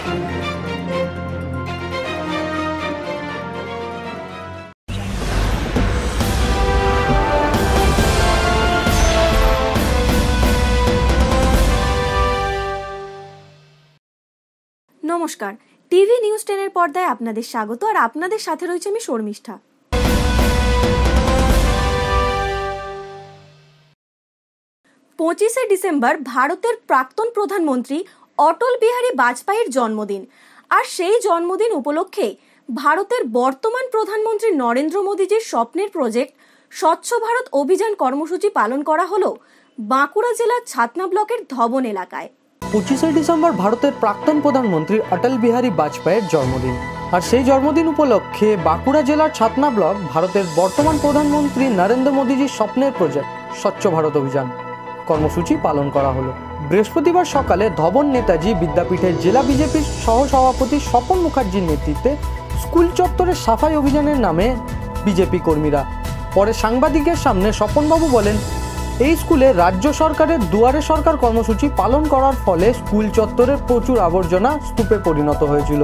নমস্কার, TV news 10 এর পর্দায় আপনাদের স্বাগত। আর আপনাদের সাথে রয়েছে আমি শর্মিষ্ঠা। 25শে ডিসেম্বর ভারতের প্রাক্তন প্রধানমন্ত্রী অটল বিহারী বাজপেয়ীর জন্মদিন। আর সেই জন্মদিন উপলক্ষে ভারতের বর্তমান প্রধানমন্ত্রী নরেন্দ্র মোদীজির স্বপ্নের প্রজেক্ট স্বচ্ছ ভারত অভিযান কর্মসূচি পালন করা হলো বাঁকুড়া জেলার ছাতনা ব্লকের ধবন এলাকায়। 25শে ডিসেম্বর ভারতের প্রাক্তন প্রধানমন্ত্রী অটল বিহারী বাজপেয়ীর জন্মদিন। আর সেই জন্মদিন উপলক্ষে বাঁকুড়া জেলার ছাতনা ব্লক ভারতের বর্তমান প্রধানমন্ত্রী নরেন্দ্র মোদীজির স্বপ্নের প্রজেক্ট স্বচ্ছ ভারত অভিযান কর্মসূচি পালন করা হলো। বৃহস্পতিবার সকালে ধবন নেতাজি বিদ্যাপীঠের জেলা বিজেপির সহসভাপতি স্বপন মুখার্জির নেতৃত্বে স্কুল চত্বরের সাফাই অভিযানের নামে বিজেপি কর্মীরা। পরে সাংবাদিকের সামনে স্বপনবাবু বলেন, এই স্কুলে রাজ্য সরকারের দুয়ারে সরকার কর্মসূচি পালন করার ফলে স্কুল চত্বরের প্রচুর আবর্জনা স্তূপে পরিণত হয়েছিল।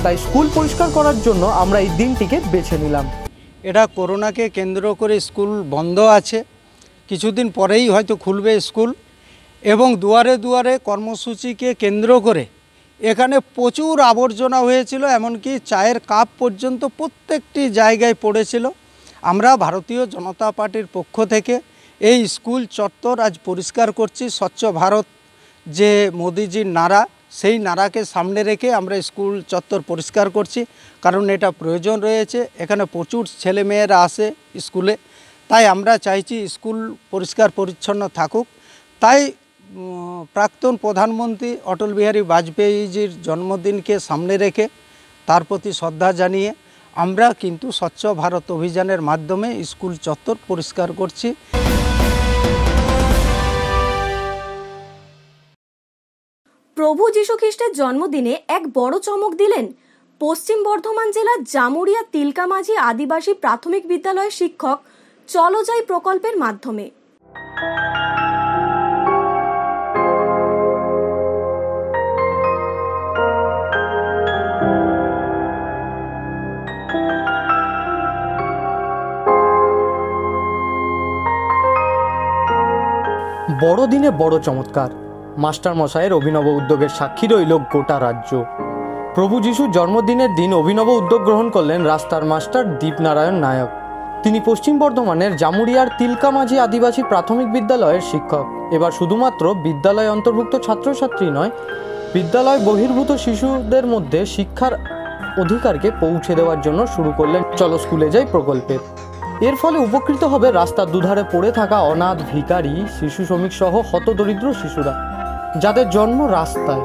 তাই স্কুল পরিষ্কার করার জন্য আমরা এই দিনটিকে বেছে নিলাম। এটা করোনাকে কেন্দ্র করে স্কুল বন্ধ আছে, কিছুদিন পরেই হয়তো খুলবে স্কুল। এবং দুয়ারে দুয়ারে কর্মসূচিকে কেন্দ্র করে এখানে প্রচুর আবর্জনা হয়েছিল, এমনকি চায়ের কাপ পর্যন্ত প্রত্যেকটি জায়গায় পড়েছিল। আমরা ভারতীয় জনতা পার্টির পক্ষ থেকে এই স্কুল চত্বর আজ পরিষ্কার করছি। স্বচ্ছ ভারত যে মোদিজির নারা, সেই নারাকে সামনে রেখে আমরা স্কুল চত্বর পরিষ্কার করছি, কারণ এটা প্রয়োজন রয়েছে। এখানে প্রচুর ছেলেমেয়েরা আসে স্কুলে, তাই আমরা চাইছি স্কুল পরিষ্কার পরিচ্ছন্ন থাকুক। তাই প্রাক্তন প্রধানমন্ত্রী অটল বিহারী বাজপেয়ীজির জন্মদিনকে সামনে রেখে তার প্রতি শ্রদ্ধা জানিয়ে আমরা কিন্তু স্বচ্ছ ভারত অভিযানের মাধ্যমে স্কুল চত্বর পরিষ্কার করছি। প্রভু যীশু খ্রিস্টের জন্মদিনে এক বড় চমক দিলেন পশ্চিম বর্ধমান জেলার জামুরিয়া তিলকামাঝি আদিবাসী প্রাথমিক বিদ্যালয়ের শিক্ষক চলো যাই প্রকল্পের মাধ্যমে। বড়দিনে বড় চমৎকার, মাস্টার মশাইয়ের অভিনব উদ্যোগের সাক্ষী রইল গোটা রাজ্য। প্রভু যিশুর জন্মদিনের দিন অভিনব উদ্যোগ গ্রহণ করলেন রাস্তার মাস্টার দীপনারায়ণ নায়ক। তিনি পশ্চিম বর্ধমানের জামুরিয়ার তিলকামাঝি আদিবাসী প্রাথমিক বিদ্যালয়ের শিক্ষক। এবার শুধুমাত্র বিদ্যালয় অন্তর্ভুক্ত ছাত্রছাত্রী নয়, বিদ্যালয় বহির্ভূত শিশুদের মধ্যে শিক্ষার অধিকারকে পৌঁছে দেওয়ার জন্য শুরু করলেন চলো স্কুলে যাই প্রকল্পের। এর ফলে উপকৃত হবে রাস্তার দুধারে পড়ে থাকা অনাথ, ভিখারি, শিশু শ্রমিক সহ হতদরিদ্র শিশুরা, যাদের জন্ম রাস্তায়,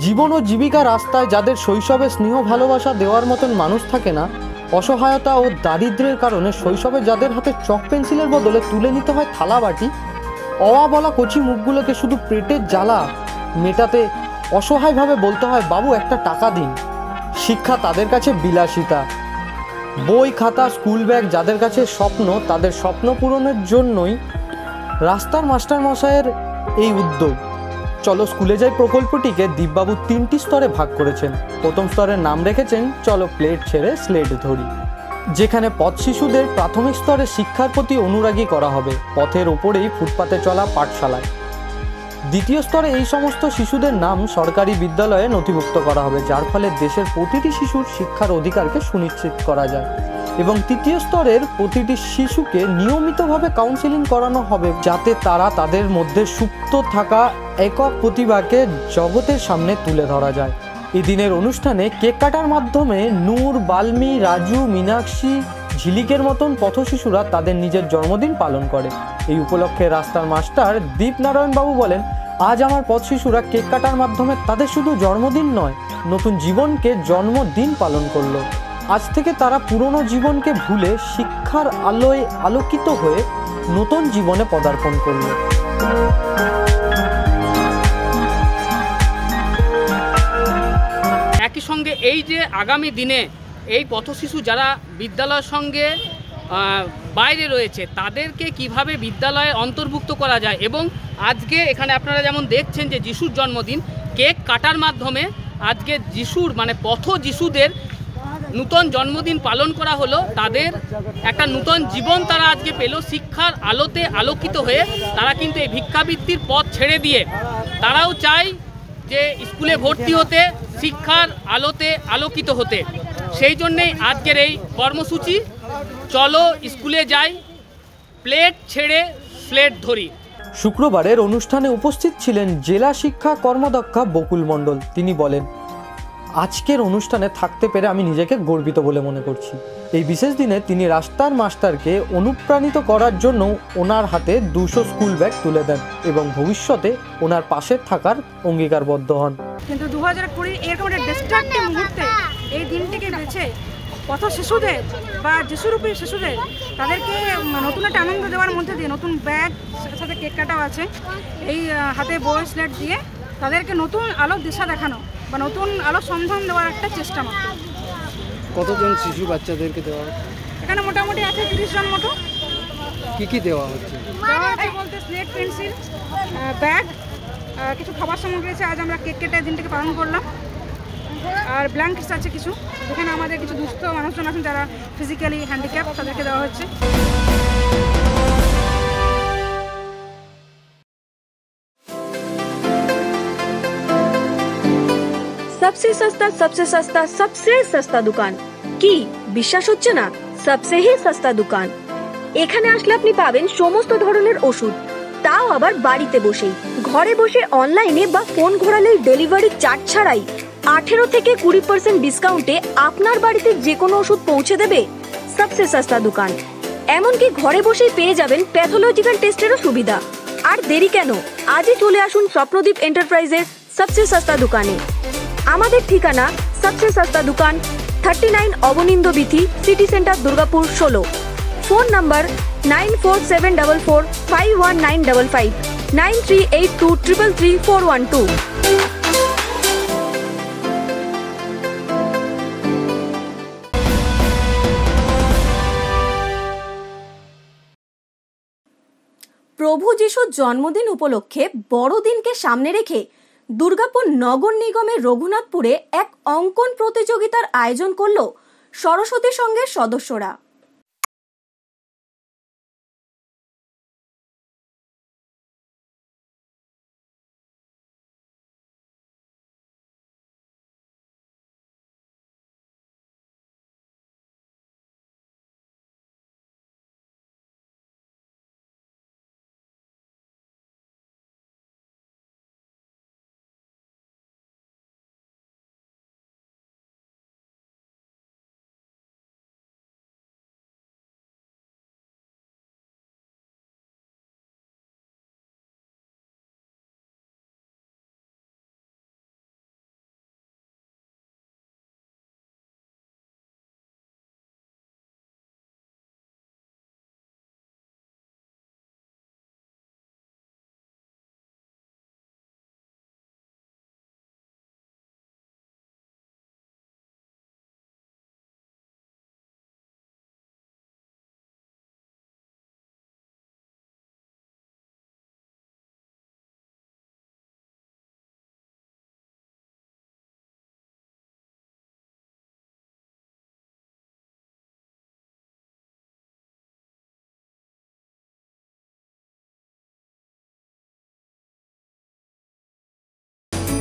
জীবন ও জীবিকা রাস্তায়, যাদের শৈশবে স্নেহ ভালোবাসা দেওয়ার মতন মানুষ থাকে না, অসহায়তা ও দারিদ্র্যের কারণে শৈশবে যাদের হাতে চক পেন্সিলের বদলে তুলে নিতে হয় থালা বাটি, অওয়া বলা কচি মুখগুলোকে শুধু পেটের জ্বালা মেটাতে অসহায়ভাবে বলতে হয় বাবু একটা টাকা দিন। শিক্ষা তাদের কাছে বিলাসিতা, বই খাতা স্কুল ব্যাগ যাদের কাছে স্বপ্ন, তাদের স্বপ্ন পূরণের জন্যই রাস্তার মাস্টার মশাইয়ের এই উদ্যোগ। চলো স্কুলে যাই প্রকল্পটিকে দীপবাবু 3টি স্তরে ভাগ করেছেন। প্রথম স্তরের নাম রেখেছেন চলো প্লেট ছেড়ে স্লেট ধরি, যেখানে পথ শিশুদের প্রাথমিক স্তরে শিক্ষার প্রতি অনুরাগী করা হবে, পথের ওপরেই ফুটপাতে চলা পাঠশালায়। দ্বিতীয় স্তরে এই সমস্ত শিশুদের নাম সরকারি বিদ্যালয়ে নথিভুক্ত করা হবে, যার ফলে দেশের প্রতিটি শিশুর শিক্ষার অধিকারকে সুনিশ্চিত করা যায়। এবং তৃতীয় স্তরের প্রতিটি শিশুকে নিয়মিতভাবে কাউন্সেলিং করানো হবে, যাতে তারা তাদের মধ্যে সুপ্ত থাকা একক প্রতিভাকে জগতের সামনে তুলে ধরা যায়। এই দিনের অনুষ্ঠানে কেক কাটার মাধ্যমে নূর, বাল্মী, রাজু, মীনাক্ষী, ঝিলিকের মতন পথ শিশুরা তাদের নিজের জন্মদিন পালন করে। এই উপলক্ষে রাস্তার মাস্টার দীপনারায়ণ বাবু বলেন, আজ আমার পথ শিশুরা কেক কাটার মাধ্যমে তাদের শুধু জন্মদিন নয়, নতুন জীবনকে জন্মদিন পালন করলো। আজ থেকে তারা পুরনো জীবনকে ভুলে শিক্ষার আলোয় আলোকিত হয়ে নতুন জীবনে পদার্পণ করল। একই সঙ্গে এই যে আগামী দিনে এই পথশিশু যারা বিদ্যালয়ের সঙ্গে বাইরে রয়েছে তাদেরকে কিভাবে বিদ্যালয়ে অন্তর্ভুক্ত করা যায়, এবং আজকে এখানে আপনারা যেমন দেখছেন যে যিশুর জন্মদিন, কেক কাটার মাধ্যমে আজকে যিশুর মানে পথ যিশুদের নূতন জন্মদিন পালন করা হলো। তাদের একটা নূতন জীবন তারা আজকে পেল, শিক্ষার আলোতে আলোকিত হয়ে তারা কিন্তু এই ভিক্ষাবৃত্তির পথ ছেড়ে দিয়ে তারাও চায় যে স্কুলে ভর্তি হতে, শিক্ষার আলোতে আলোকিত হতে। সেই জন্যেই আজকের এই কর্মসূচি, চলো স্কুলে যাই, প্লেট ছেড়ে স্লেট ধরি। শুক্রবারের অনুষ্ঠানে উপস্থিত ছিলেন জেলা শিক্ষা কর্মদক্ষা বকুল মণ্ডল। তিনি বলেন, আজকের অনুষ্ঠানে থাকতে পেরে আমি নিজেকে গর্বিত বলে মনে করছি। এই বিশেষ দিনে তিনি রাস্তার মাস্টারকে অনুপ্রাণিত করার জন্য ওনার হাতে 200 স্কুল ব্যাগ তুলে দেন এবং ভবিষ্যতে ওনার পাশে থাকার অঙ্গীকারবদ্ধ হন। কিন্তু 2020 এরকম একটা ডিস্ট্রাক্টিভ মুহূর্তে এই দিনটিকে বেছে পথ শিশুদের বা যিশুরূপী শিশুদের তাদেরকে নতুন একটা আনন্দ দেওয়ার মধ্যে দিয়ে নতুন ব্যাগ, সাথে কেক কাটাও আছে, এই হাতে বই স্লেট দিয়ে তাদেরকে নতুন আলোর দিশা দেখানো বা নতুন আলোর সন্ধান দেওয়ার একটা চেষ্টা মাত্র। কতজন শিশু বাচ্চাদেরকে দেওয়া হচ্ছে? এখানে মোটামুটি আছে 30 জন মতো। কি দেওয়া হচ্ছে? দেওয়া হচ্ছে বলতে স্লেট, পেন্সিল, ব্যাগ, কিছু খাবার সামগ্রী আছে। আজ আমরা কেক কেটে দিনটাকে পালন করলাম। আর ব্ল্যাঙ্কেটস আছে কিছু, যেখানে আমাদের কিছু দুস্থ মানুষজন আছেন যারা ফিজিক্যালি হ্যান্ডিক্যাপ, তাদেরকে দেওয়া হচ্ছে। सबसे सस्ता दुकान কি বিশ্বাস হচ্ছে না? সবসে হি সস্তা দোকান। এখানে আসলে আপনি পাবেন সমস্ত ধরনের ওষুধ, তাও আবার বাড়িতে বসেই। ঘরে বসে অনলাইনে বা ফোন ঘোরালেই ডেলিভারি চার্জ ছাড়াই 18 থেকে 20% ডিসকাউন্টে আপনার বাড়িতে যে কোনো ওষুধ পৌঁছে দেবে সবসে সস্তা দোকান। এমনকি ঘরে বসেই পেয়ে যাবেন প্যাথোলজিক্যাল টেস্টেরও সুবিধা। আর দেরি কেন, আজই চলে আসুন স্বপ্নদীপ এন্টারপ্রাইজের সবসে সস্তা দোকানে। আমাদের ঠিকানা সবসে সস্তা দোকান, 39 Abaninda Bithi, city centre, Durgapur 16। Phone number 9474451955, 9382333412। প্রভু যিশুর জন্মদিন উপলক্ষে বড়দিনকে সামনে রেখে দুর্গাপুর নগর নিগমের রঘুনাথপুরে এক অঙ্কন প্রতিযোগিতার আয়োজন করল সরস্বতী সংঘের সদস্যরা।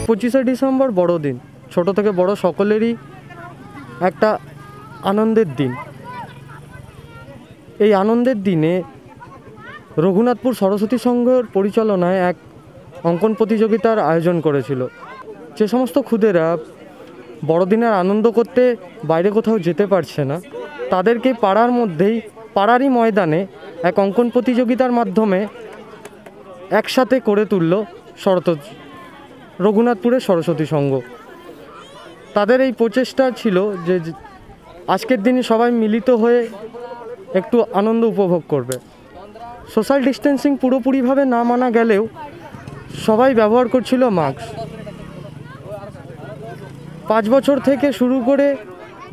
পঁচিশে ডিসেম্বর বড়দিন, ছোট থেকে বড় সকলেরই একটা আনন্দের দিন। এই আনন্দের দিনে রঘুনাথপুর সরস্বতী সংঘের পরিচালনায় এক অঙ্কন প্রতিযোগিতার আয়োজন করেছিল। যে সমস্ত খুদেরা বড়দিনের আনন্দ করতে বাইরে কোথাও যেতে পারছে না, তাদেরকে পাড়ার মধ্যেই, পাড়ারই ময়দানে এক অঙ্কন প্রতিযোগিতার মাধ্যমে একসাথে করে তুলল রঘুনাথপুরের সরস্বতী সংঘ। তাদের এই প্রচেষ্টা ছিল যে আজকের দিনে সবাই মিলিত হয়ে একটু আনন্দ উপভোগ করবে। সোশ্যাল ডিস্টেন্সিং পুরোপুরিভাবে না মানা গেলেও সবাই ব্যবহার করছিল মাস্ক। 5 বছর থেকে শুরু করে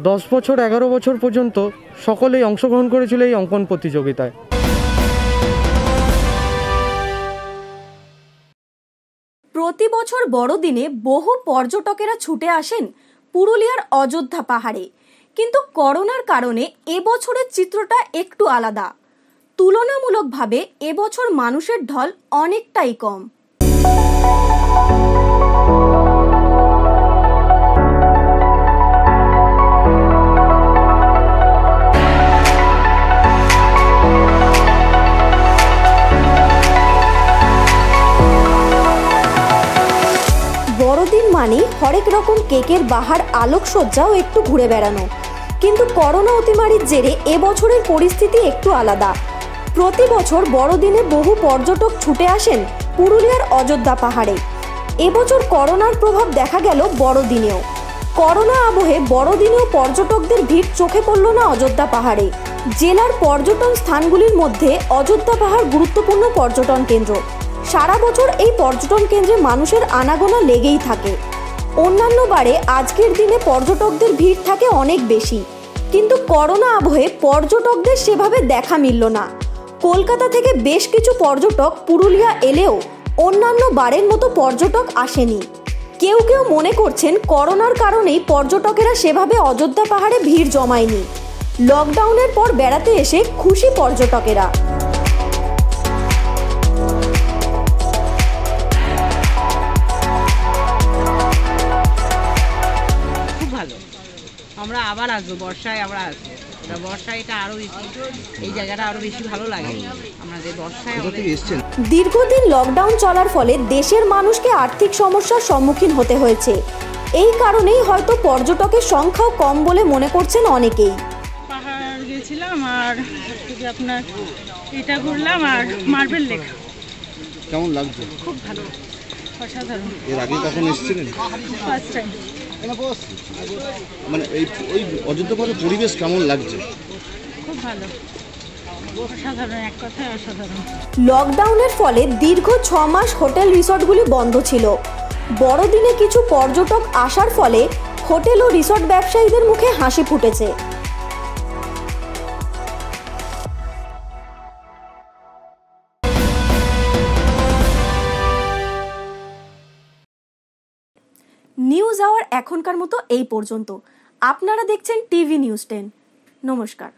10 বছর 11 বছর পর্যন্ত সকলেই অংশগ্রহণ করেছিল এই অঙ্কন প্রতিযোগিতায়। প্রতি বছর এবছর বড়দিনে বহু পর্যটকেরা ছুটে আসেন পুরুলিয়ার অযোধ্যা পাহাড়ে, কিন্তু করোনার কারণে এবছরের চিত্রটা একটু আলাদা। তুলনামূলকভাবে এবছর মানুষের ঢল অনেকটাই কম। বড়দিন মানে হরেক রকম কেকের বাহার, আলোকসজ্জাও একটু ঘুরে বেড়ানো, কিন্তু করোনা অতিমারির জেরে এবছরের পরিস্থিতি একটু আলাদা। প্রতি বছর বড়দিনে বহু পর্যটক ছুটে আসেন পুরুলিয়ার অযোধ্যা পাহাড়ে। এবছর করোনার প্রভাব দেখা গেল বড়দিনেও। করোনা আবহে বড়দিনেও পর্যটকদের ভিড় চোখে পড়ল না অযোধ্যা পাহাড়ে। জেলার পর্যটন স্থানগুলির মধ্যে অযোধ্যা পাহাড় গুরুত্বপূর্ণ পর্যটন কেন্দ্র। সারা বছর এই পর্যটন কেন্দ্রে মানুষের আনাগোনা লেগেই থাকে। অন্যান্য বারে আজকের দিনে পর্যটকদের ভিড় থাকে অনেক বেশি, কিন্তু করোনা আবহে পর্যটকদের সেভাবে দেখা মিলল না। কলকাতা থেকে বেশ কিছু পর্যটক পুরুলিয়া এলেও অন্যান্য বারের মতো পর্যটক আসেনি। কেউ কেউ মনে করছেন করোনার কারণেই পর্যটকেরা সেভাবে অযোধ্যা পাহাড়ে ভিড় জমায়নি। লকডাউনের পর বেড়াতে এসে খুশি পর্যটকেরা। ভালো, আমরা আবার আসবো, বর্ষায় আমরা আসবো। বর্ষায় এটা আরো বেশি, এই জায়গাটা আরো বেশি ভালো লাগে আমাদের বর্ষায়। দীর্ঘদিন লকডাউন চলার ফলে দেশের মানুষকে আর্থিক সমস্যার সম্মুখীন হতে হয়েছে। এই কারণেই হয়তো পর্যটকের সংখ্যাও কম বলে মনে করছেন অনেকেই। পাহাড় গেছিলাম আর আপনার এটা ঘুরলাম আর মার্বেল লেক। কেমন লাগছে? খুব ভালো, অসাধারণ। এর আগে কখন এসেছিলেন? First time. মানে ওই অযোধ্যা পাহাড়ের পরিবেশ কেমন লাগছে? খুব ভালো, অসাধারণ, এক কথায় অসাধারণ। লকডাউনের ফলে দীর্ঘ 6 মাস হোটেল রিসর্টগুলি বন্ধ ছিল। বড়দিনে কিছু পর্যটক আসার ফলে হোটেল ও রিসর্ট ব্যবসায়ীদের মুখে হাসি ফুটেছে। নিউজ আওয়ার এখনকার মতো এই পর্যন্ত। আপনারা দেখছেন টিভি নিউজ 10। নমস্কার।